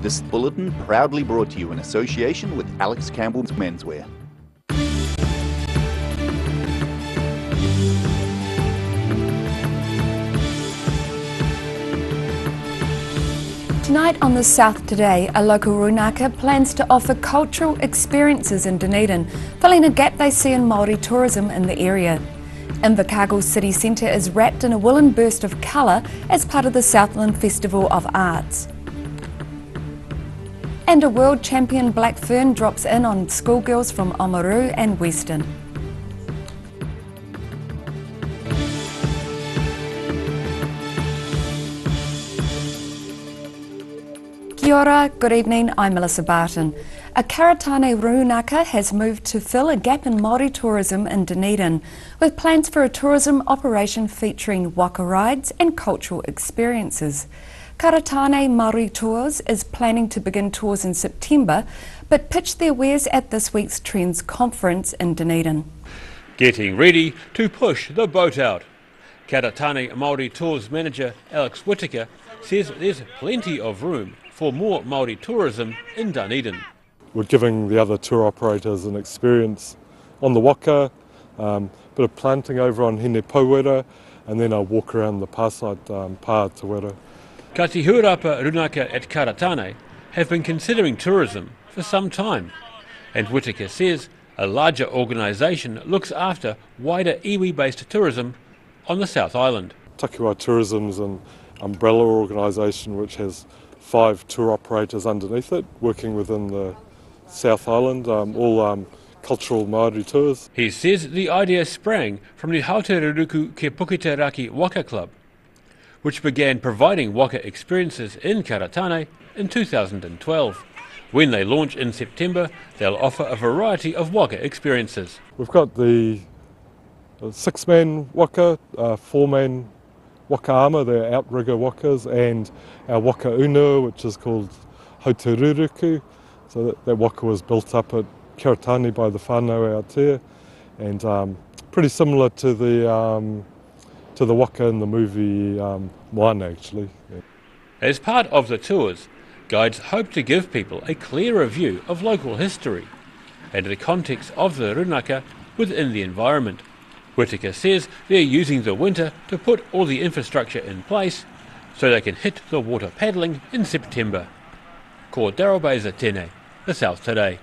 This bulletin proudly brought to you in association with Alex Campbell's Menswear. Tonight on the South Today, a local Runaka plans to offer cultural experiences in Dunedin, filling a gap they see in Māori tourism in the area. Invercargill city centre is wrapped in a woolen burst of colour as part of the Southland Festival of Arts. And a world champion black fern drops in on schoolgirls from Oamaru and Western. Kia ora, good evening, I'm Melissa Barton. A Karatane Runaka has moved to fill a gap in Māori tourism in Dunedin, with plans for a tourism operation featuring waka rides and cultural experiences. Karatane Māori Tours is planning to begin tours in September, but pitched their wares at this week's Trends Conference in Dunedin. Getting ready to push the boat out. Karatane Māori Tours manager Alex Whittaker says there's plenty of room for more Māori tourism in Dunedin. We're giving the other tour operators an experience on the waka, bit of planting over on Hine Pouwera, and then a walk around the Pāside Pā Te Wera. Kati Huarapa Runaka at Karatane have been considering tourism for some time, and Whittaker says a larger organisation looks after wider iwi-based tourism on the South Island. Takiwā Tourism is an umbrella organisation which has 5 tour operators underneath it, working within the South Island, all cultural Māori tours. He says the idea sprang from the Hauteuruku Ke Puketeraki Waka Club, which began providing waka experiences in Karatane in 2012. When they launch in September, they'll offer a variety of waka experiences. We've got the 6-man waka, 4-man waka ama, they're outrigger wakas, and our waka unua, which is called Hauteuruku. So that waka was built up at Karatane by the whānau out there, and pretty similar to the waka in the movie Moana, actually. Yeah. As part of the tours, guides hope to give people a clearer view of local history and the context of the Runaka within the environment. Whittaker says they're using the winter to put all the infrastructure in place so they can hit the water paddling in September. Ko Daryl Baser tēnei, the South Today.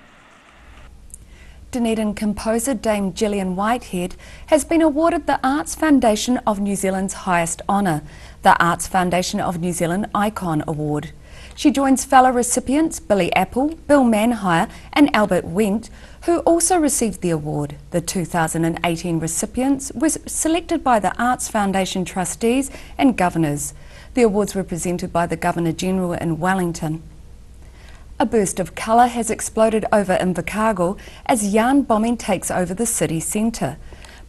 Dunedin composer Dame Gillian Whitehead has been awarded the Arts Foundation of New Zealand's highest honour, the Arts Foundation of New Zealand Icon Award. She joins fellow recipients Billy Apple, Bill Manhire and Albert Wendt, who also received the award. The 2018 recipients were selected by the Arts Foundation trustees and governors. The awards were presented by the Governor-General in Wellington. A burst of colour has exploded over Invercargill as yarn bombing takes over the city centre.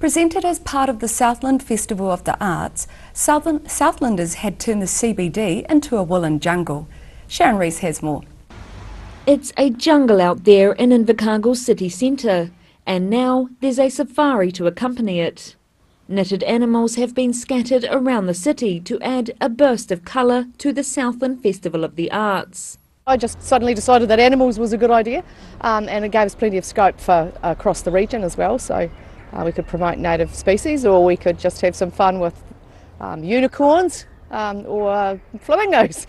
Presented as part of the Southland Festival of the Arts, Southlanders had turned the CBD into a woolen jungle. Sharon Rees has more. It's a jungle out there in Invercargill city centre, and now there's a safari to accompany it. Knitted animals have been scattered around the city to add a burst of colour to the Southland Festival of the Arts. I just suddenly decided that animals was a good idea, and it gave us plenty of scope for across the region as well, so we could promote native species, or we could just have some fun with unicorns or flamingos.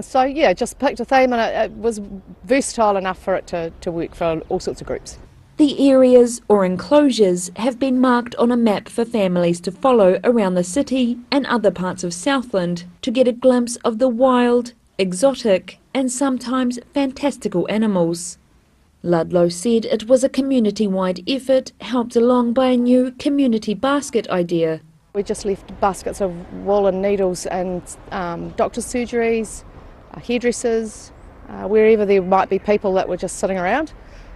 So yeah, just picked a theme, and it was versatile enough for it to work for all sorts of groups. The areas or enclosures have been marked on a map for families to follow around the city and other parts of Southland to get a glimpse of the wild, exotic and sometimes fantastical animals. Ludlow said it was a community-wide effort helped along by a new community basket idea. We just left baskets of wool and needles and doctor's surgeries, hairdressers, wherever there might be people that were just sitting around.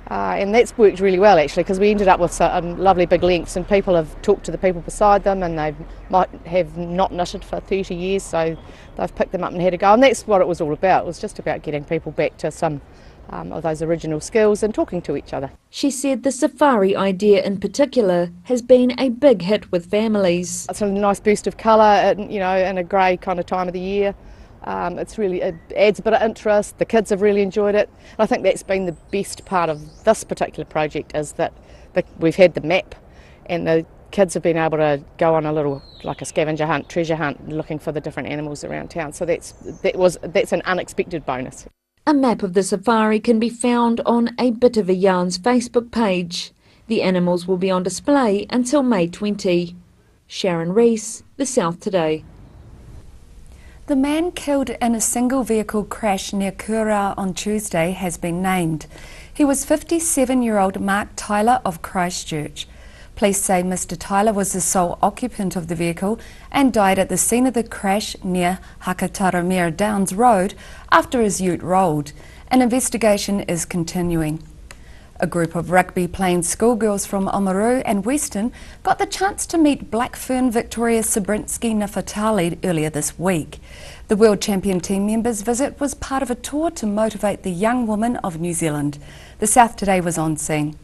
And that's worked really well actually, because we ended up with some lovely big lengths, and people have talked to the people beside them, and they might have not knitted for 30 years, so they've picked them up and had a go, and that's what it was all about. It was just about getting people back to some of those original skills and talking to each other. She said the safari idea in particular has been a big hit with families. It's a nice burst of colour, you know, in a grey kind of time of the year. It adds a bit of interest. The kids have really enjoyed it. And I think that's been the best part of this particular project, is that we've had the map, and the kids have been able to go on a little, like a scavenger hunt, treasure hunt, looking for the different animals around town. So that's an unexpected bonus. A map of the safari can be found on A Bit of a Yarn's Facebook page. The animals will be on display until May 20. Sharon Rees, The South Today. The man killed in a single vehicle crash near Kura on Tuesday has been named. He was 57-year-old Mark Tyler of Christchurch. Police say Mr. Tyler was the sole occupant of the vehicle and died at the scene of the crash near Hakataramira Downs Road after his ute rolled. An investigation is continuing. A group of rugby-playing schoolgirls from Oamaru and Western got the chance to meet Black Fern Victoria Sabritsky Nafatali earlier this week. The world champion team members' visit was part of a tour to motivate the young women of New Zealand. The South Today was on scene.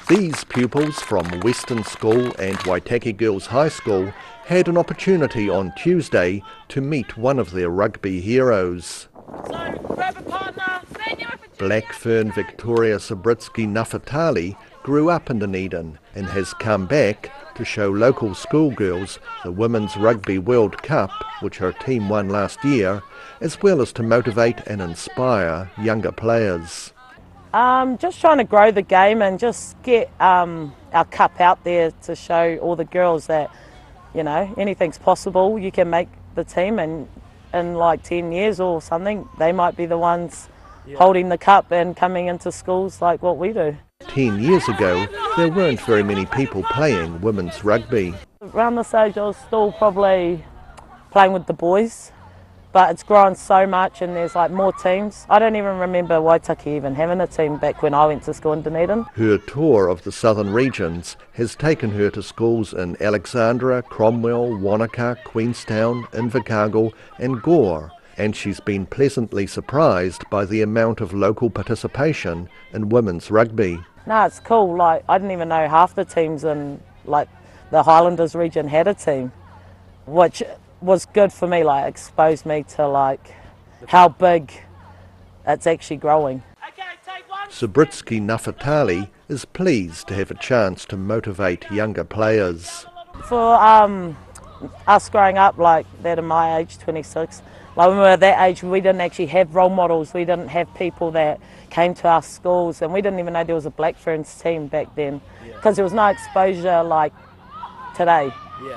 These pupils from Western School and Waitaki Girls High School had an opportunity on Tuesday to meet one of their rugby heroes. Black Fern Victoria Sabritsky Nafatali grew up in Dunedin and has come back to show local schoolgirls the Women's Rugby World Cup, which her team won last year, as well as to motivate and inspire younger players. Just trying to grow the game and just get our cup out there to show all the girls that, you know, anything's possible. You can make the team, and in like 10 years or something, they might be the ones holding the cup and coming into schools like what we do. 10 years ago, there weren't very many people playing women's rugby. Around this age, I was still probably playing with the boys, but it's grown so much and there's like more teams. I don't even remember Waitaki even having a team back when I went to school in Dunedin. Her tour of the southern regions has taken her to schools in Alexandra, Cromwell, Wanaka, Queenstown, Invercargill and Gore, and she's been pleasantly surprised by the amount of local participation in women's rugby. No, it's cool. Like, I didn't even know half the teams in like the Highlanders region had a team, which was good for me, like exposed me to like how big it's actually growing. Sabritsky Nafatali is pleased to have a chance to motivate younger players. For us growing up like that in my age, 26, like when we were that age, we didn't actually have role models. We didn't have people that came to our schools, and we didn't even know there was a Black Ferns team back then, because there was no exposure like today.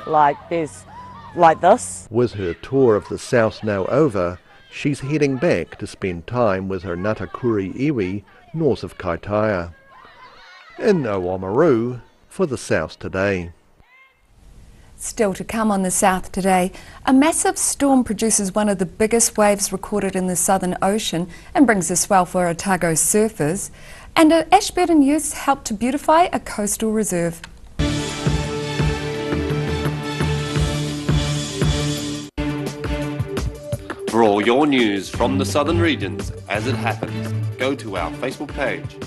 Like there's like this. With her tour of the South now over, she's heading back to spend time with her Ngatakuri iwi north of Kaitaia. In Oamaru for the South Today. Still to come on the South Today, a massive storm produces one of the biggest waves recorded in the Southern Ocean and brings a swell for Otago surfers, and Ashburton youths help to beautify a coastal reserve. For all your news from the southern regions as it happens, go to our Facebook page.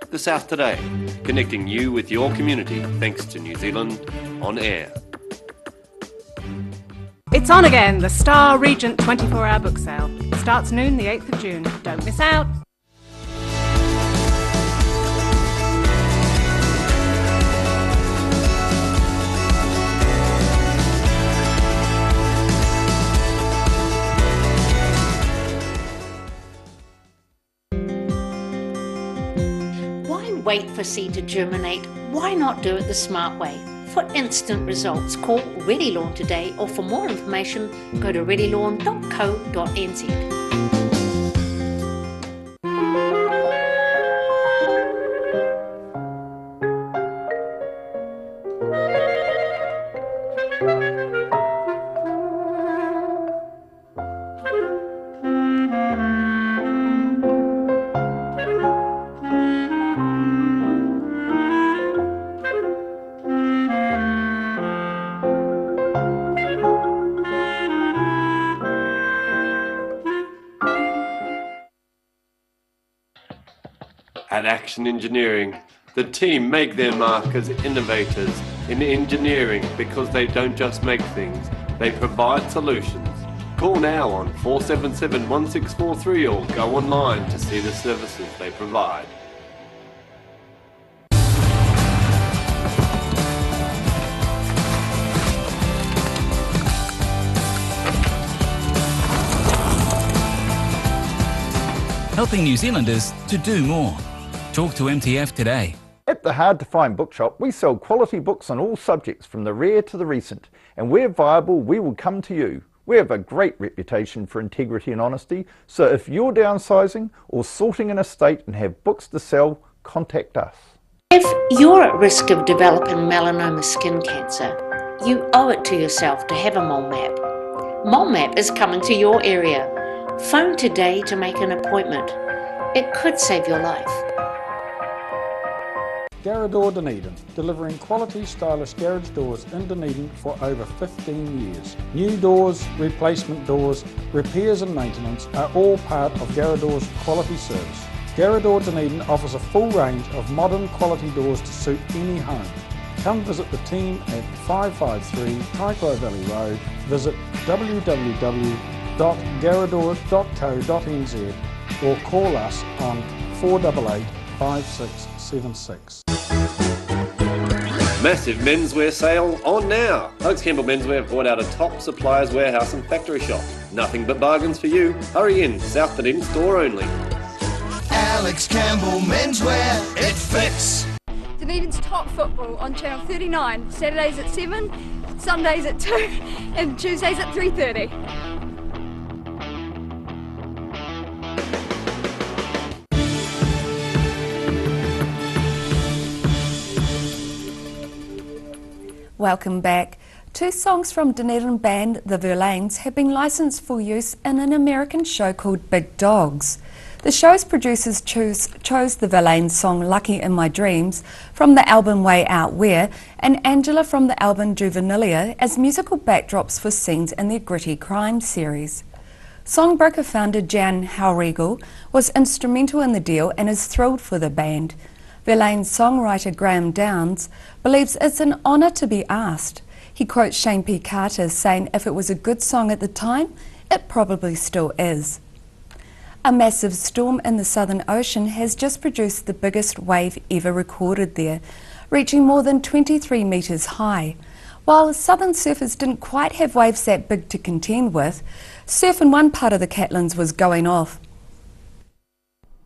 The South Today, connecting you with your community thanks to New Zealand On Air. It's on again, the Star Regent 24-hour book sale. Starts noon the 8th of June. Don't miss out. Wait for seed to germinate. Why not do it the smart way? For instant results, call Ready Lawn today, or for more information, go to readylawn.co.nz. At Action Engineering, the team make their mark as innovators in engineering because they don't just make things, they provide solutions Call now on 477 1643 or go online to see the services they provide. Helping New Zealanders to do more. Talk to MTF today. At the Hard to Find Bookshop, we sell quality books on all subjects from the rare to the recent, and where viable, we will come to you. We have a great reputation for integrity and honesty, so if you're downsizing or sorting an estate and have books to sell, contact us. If you're at risk of developing melanoma skin cancer, you owe it to yourself to have a mole map. Mole map is coming to your area. Phone today to make an appointment. It could save your life. Garrador Dunedin, delivering quality stylish garage doors in Dunedin for over 15 years. New doors, replacement doors, repairs and maintenance are all part of Garrador's quality service. Garrador Dunedin offers a full range of modern quality doors to suit any home. Come visit the team at 553 Taiko Valley Road. Visit www.garrador.co.nz or call us on 488 5676. Massive menswear sale on now. Alex Campbell Menswear have brought out a top suppliers warehouse and factory shop. Nothing but bargains for you. Hurry in, South Dunedin store only. Alex Campbell Menswear, it fits. Dunedin's top football on Channel 39, Saturdays at 7, Sundays at 2 and Tuesdays at 3:30. Welcome back. Two songs from Dunedin band The Verlaines have been licensed for use in an American show called Big Dogs. The show's producers chose the Verlaines song Lucky in My Dreams from the album Way Out Where and Angela from the album Juvenilia as musical backdrops for scenes in their gritty crime series. Songbroker founder Jan Hauregel was instrumental in the deal and is thrilled for the band. Verlaines songwriter Graham Downs believes it's an honour to be asked. He quotes Shane P. Carter saying if it was a good song at the time, it probably still is. A massive storm in the Southern Ocean has just produced the biggest wave ever recorded there, reaching more than 23 metres high. While southern surfers didn't quite have waves that big to contend with, surf in one part of the Catlins was going off.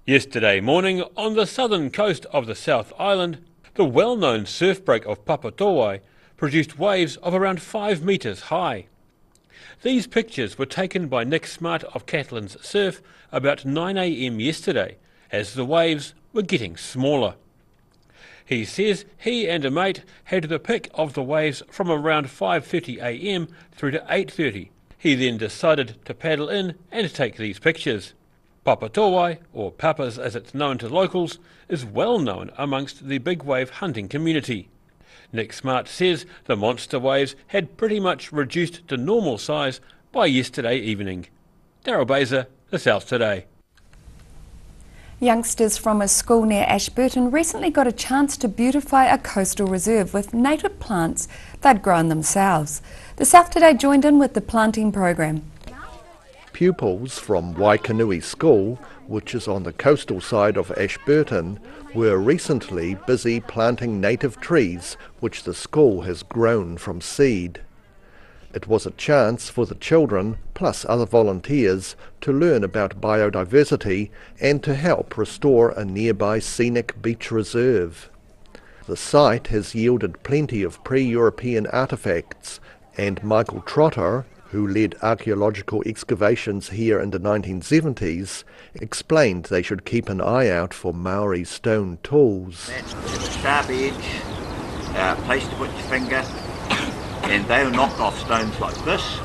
Yesterday morning, on the southern coast of the South Island, the well-known surf break of Papatowai produced waves of around 5 metres high. These pictures were taken by Nick Smart of Catlin's Surf about 9 AM yesterday, as the waves were getting smaller. He says he and a mate had the pick of the waves from around 5:30 AM through to 8:30. He then decided to paddle in and take these pictures. Papatowai, or Papas as it's known to locals, is well known amongst the big wave hunting community. Nick Smart says the monster waves had pretty much reduced to normal size by yesterday evening. Daryl Baser, The South Today. Youngsters from a school near Ashburton recently got a chance to beautify a coastal reserve with native plants they'd grown themselves. The South Today joined in with the planting program. Pupils from Waikanui School, which is on the coastal side of Ashburton, were recently busy planting native trees which the school has grown from seed. It was a chance for the children, plus other volunteers, to learn about biodiversity and to help restore a nearby scenic beach reserve. The site has yielded plenty of pre-European artefacts, and Michael Trotter, who led archaeological excavations here in the 1970s, explained they should keep an eye out for Maori stone tools. That's a sharp edge, place to put your finger, and they'll knock off stones like this.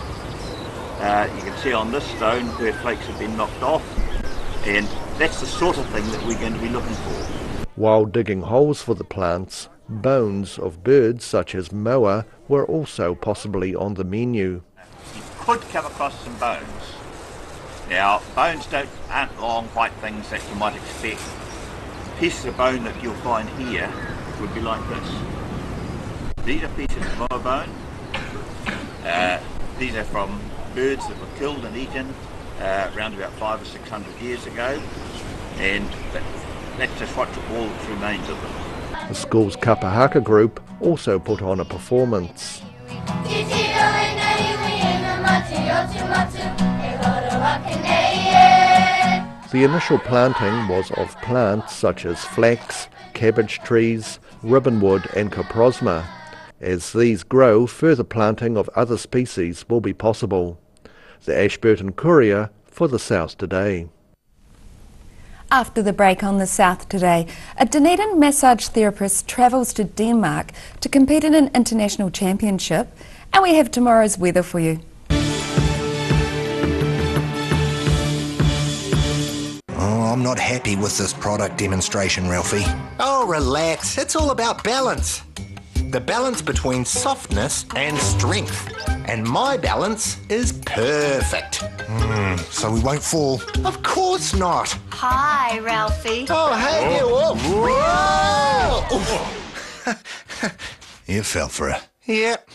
You can see on this stone where flakes have been knocked off, and that's the sort of thing that we're going to be looking for. While digging holes for the plants, bones of birds such as moa were also possibly on the menu. Could come across some bones. Now, bones aren't long white things that you might expect. Pieces of bone that you'll find here would be like this. These are pieces of moa bone. These are from birds that were killed and eaten around about 500 or 600 years ago, and that's just what all that remains of them. The school's Kapahaka group also put on a performance. The initial planting was of plants such as flax, cabbage trees, ribbonwood and coprosma. As these grow, further planting of other species will be possible. The Ashburton Courier for the South Today. After the break on the South Today, a Dunedin massage therapist travels to Denmark to compete in an international championship, and we have tomorrow's weather for you. Oh, I'm not happy with this product demonstration, Ralphie. Oh, relax. It's all about balance. The balance between softness and strength. And my balance is perfect. So we won't fall? Of course not. Hi, Ralphie. Oh, hey, you. Whoa. You fell for it. Yep,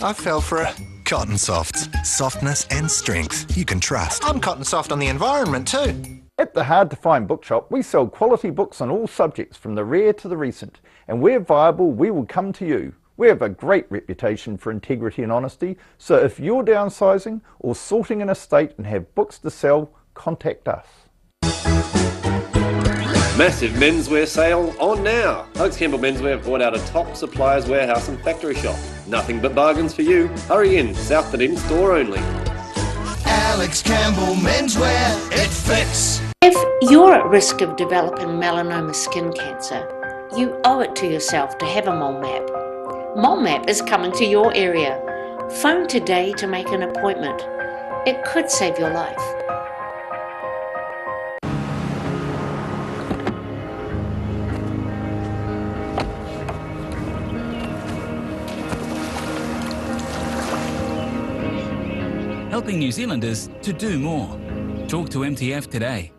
I fell for it. Cotton Softs. Softness and strength you can trust. I'm Cotton Soft on the environment too. At the Hard to Find Bookshop, we sell quality books on all subjects from the rare to the recent. And where viable, we will come to you. We have a great reputation for integrity and honesty, so if you're downsizing or sorting an estate and have books to sell, contact us. Massive menswear sale on now. Alex Campbell Menswear have brought out a top suppliers warehouse and factory shop. Nothing but bargains for you. Hurry in, South Dunedin store only. Alex Campbell Menswear, it fits. If you're at risk of developing melanoma skin cancer, you owe it to yourself to have a mole map. Mole Map is coming to your area. Phone today to make an appointment. It could save your life. Helping New Zealanders to do more. Talk to MTF today.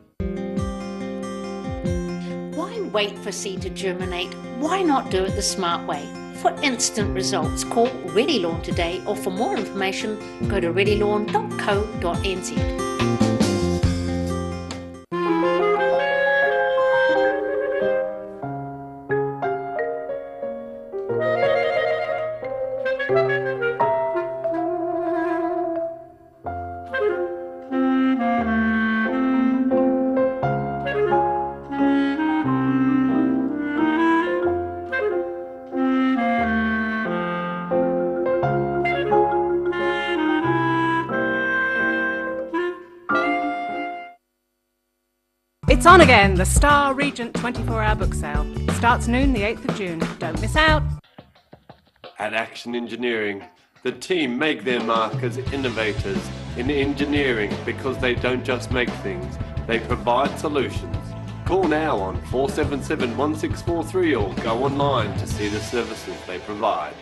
Why wait for seed to germinate? Why not do it the smart way? For instant results, call Ready Lawn today, or for more information, go to readylawn.co.nz. It's on again, the Star Regent 24-hour book sale. Starts noon the 8th of June. Don't miss out. At Action Engineering, the team make their mark as innovators in engineering because they don't just make things, they provide solutions. Call now on 477 1643 or go online to see the services they provide.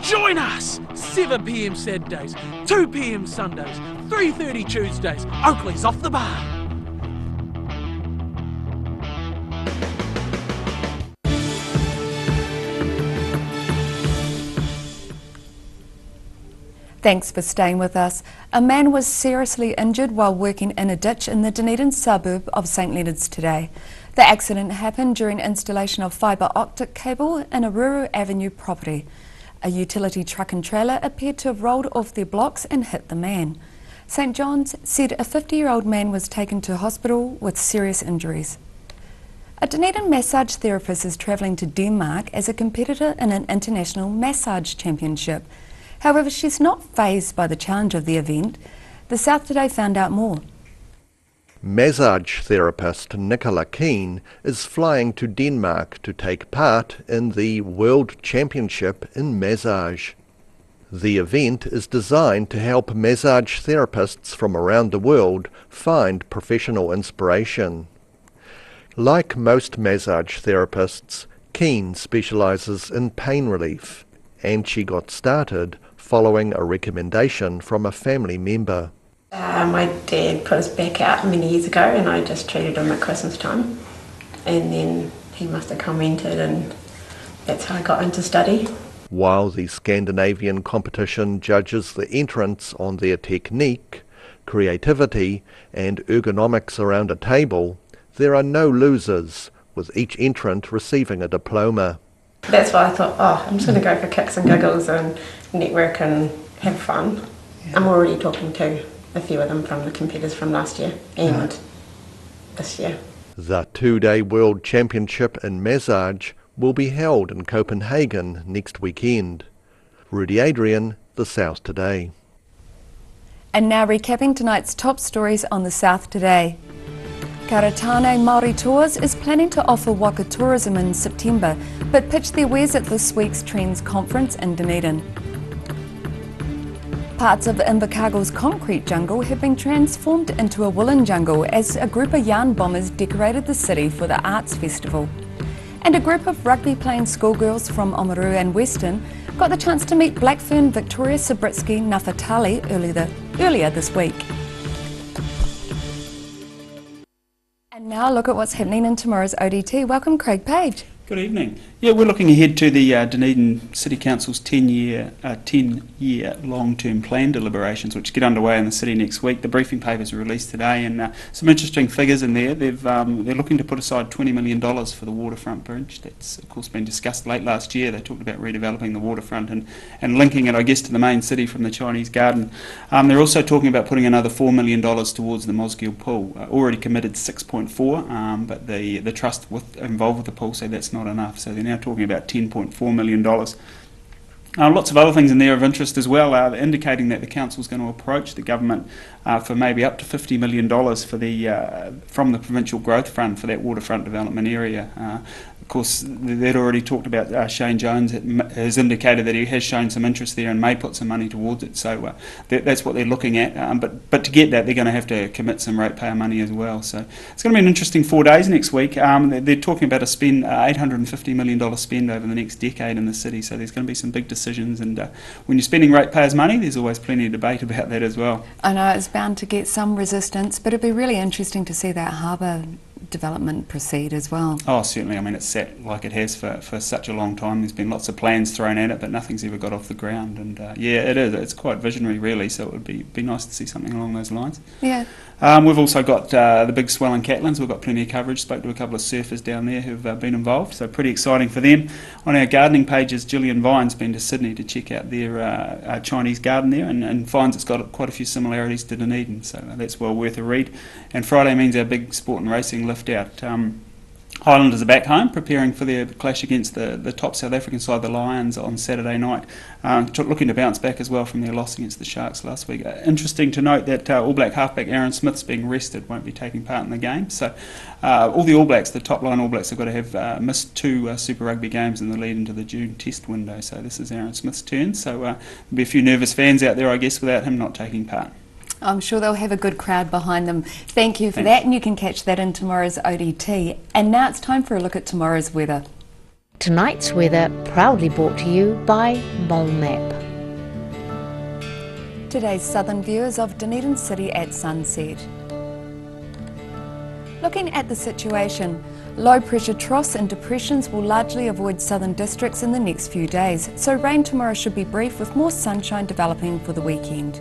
Join us! 7 p.m. Saturdays, 2 p.m. Sundays, 3:30 Tuesdays. Oakley's off the bar. Thanks for staying with us. A man was seriously injured while working in a ditch in the Dunedin suburb of St Leonards today. The accident happened during installation of fibre optic cable in a Ruru Avenue property. A utility truck and trailer appeared to have rolled off their blocks and hit the man. St John's said a 50-year-old man was taken to hospital with serious injuries. A Dunedin massage therapist is travelling to Denmark as a competitor in an international massage championship. However, she's not fazed by the challenge of the event. The South Today found out more. Massage therapist Nicola Keane is flying to Denmark to take part in the World Championship in Massage. The event is designed to help massage therapists from around the world find professional inspiration. Like most massage therapists, Keane specialises in pain relief, and she got started following a recommendation from a family member. My dad put his back out many years ago and I just treated him at Christmas time, and then he must have commented and that's how I got into study. While the Scandinavian competition judges the entrants on their technique, creativity and ergonomics around a table, there are no losers, with each entrant receiving a diploma. That's why I thought, I'm just going to go for kicks and giggles and network and have fun. Yeah. I'm already talking to a few of them from the competitors from last year and this year. The two-day World Championship in massage will be held in Copenhagen next weekend. Rudy Adrian, The South Today. And now recapping tonight's top stories on The South Today. Karatane Māori Tours is planning to offer waka tourism in September, but pitched their wares at this week's Trends Conference in Dunedin. Parts of Invercargill's concrete jungle have been transformed into a woolen jungle as a group of yarn bombers decorated the city for the Arts Festival. And a group of rugby-playing schoolgirls from Oamaru and Western got the chance to meet Blackfern Victoria Sabritsky Nafatali earlier this week. And now look at what's happening in tomorrow's ODT. Welcome, Craig Page. Good evening. Yeah, we're looking ahead to the Dunedin City Council's 10-year long-term plan deliberations, which get underway in the city next week. The briefing papers are released today, and some interesting figures in there. They're looking to put aside $20 million for the waterfront bridge. That's, of course, been discussed late last year. They talked about redeveloping the waterfront and linking it, I guess, to the main city from the Chinese Garden. They're also talking about putting another $4 million towards the Mosgiel pool. Already committed 6.4, but the trust involved with the pool say that's not enough. So they're now talking about $10.4 million. Lots of other things in there of interest as well, indicating that the council is going to approach the government for maybe up to $50 million for from the Provincial Growth Fund for that waterfront development area. Of course, they'd already talked about Shane Jones has indicated that he has shown some interest there and may put some money towards it. So that's what they're looking at. But to get that, they're going to have to commit some ratepayer money as well. So it's going to be an interesting 4 days next week. They're talking about a spend, $850 million spend over the next decade in the city. So there's going to be some big decisions. And when you're spending ratepayers' money, there's always plenty of debate about that as well. I know it's bound to get some resistance, but it'd be really interesting to see that harbour development proceed as well. Oh, certainly. I mean, it's sat like it has for such a long time. There's been lots of plans thrown at it, but nothing's ever got off the ground. And yeah, it is. It's quite visionary, really. So it would be nice to see something along those lines. Yeah. We've also got the big swell in Catlins. We've got plenty of coverage. Spoke to a couple of surfers down there who've been involved, so pretty exciting for them. On our gardening pages, Gillian Vine's been to Sydney to check out their Chinese garden there and finds it's got quite a few similarities to Dunedin, so that's well worth a read. And Friday means our big sport and racing lift out. Highlanders are back home, preparing for their clash against the top South African side, the Lions, on Saturday night. Looking to bounce back as well from their loss against the Sharks last week. Interesting to note that All Black halfback Aaron Smith's being rested, won't be taking part in the game. So all the All Blacks, the top line All Blacks, have got to have missed 2 Super Rugby games in the lead into the June test window. So this is Aaron Smith's turn. So there'll be a few nervous fans out there, I guess, without him not taking part. I'm sure they'll have a good crowd behind them. Thank you for that, and you can catch that in tomorrow's ODT. And now it's time for a look at tomorrow's weather. Tonight's weather proudly brought to you by Mole Map. Today's southern view is of Dunedin City at sunset. Looking at the situation, low pressure troughs and depressions will largely avoid southern districts in the next few days, so rain tomorrow should be brief with more sunshine developing for the weekend.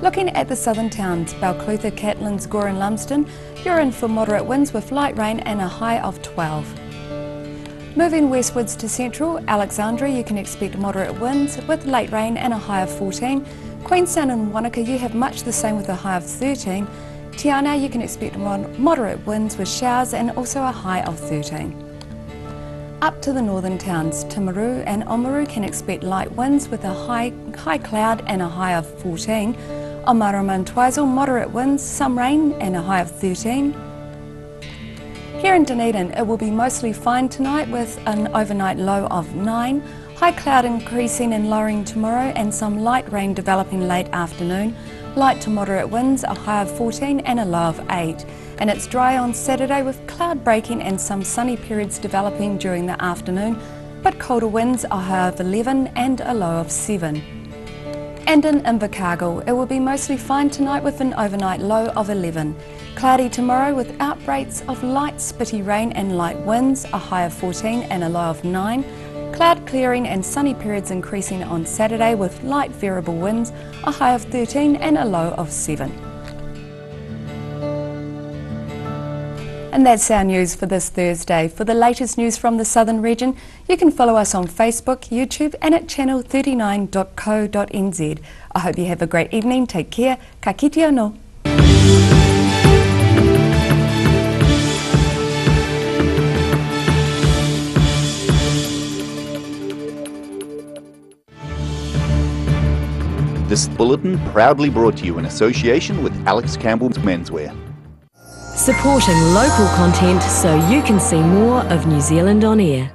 Looking at the southern towns, Balclutha, Catlins, Gore and Lumsden, you're in for moderate winds with light rain and a high of 12. Moving westwards to central, Alexandria you can expect moderate winds with late rain and a high of 14. Queenstown and Wanaka you have much the same with a high of 13. Tiana you can expect moderate winds with showers and also a high of 13. Up to the northern towns, Timaru and Oamaru can expect light winds with a high cloud and a high of 14. On Marama and Twizel, moderate winds, some rain and a high of 13. Here in Dunedin, it will be mostly fine tonight with an overnight low of 9. High cloud increasing and lowering tomorrow and some light rain developing late afternoon. Light to moderate winds, a high of 14 and a low of 8. And it's dry on Saturday with cloud breaking and some sunny periods developing during the afternoon, but colder winds, a high of 11 and a low of 7. And in Invercargill, it will be mostly fine tonight with an overnight low of 11. Cloudy tomorrow with outbreaks of light spitty rain and light winds, a high of 14 and a low of 9. Cloud clearing and sunny periods increasing on Saturday with light variable winds, a high of 13 and a low of 7. And that's our news for this Thursday. For the latest news from the Southern Region, you can follow us on Facebook, YouTube and at channel39.co.nz. I hope you have a great evening. Take care. Ka kite anō. This bulletin proudly brought to you in association with Alex Campbell's Menswear. Supporting local content so you can see more of New Zealand on air.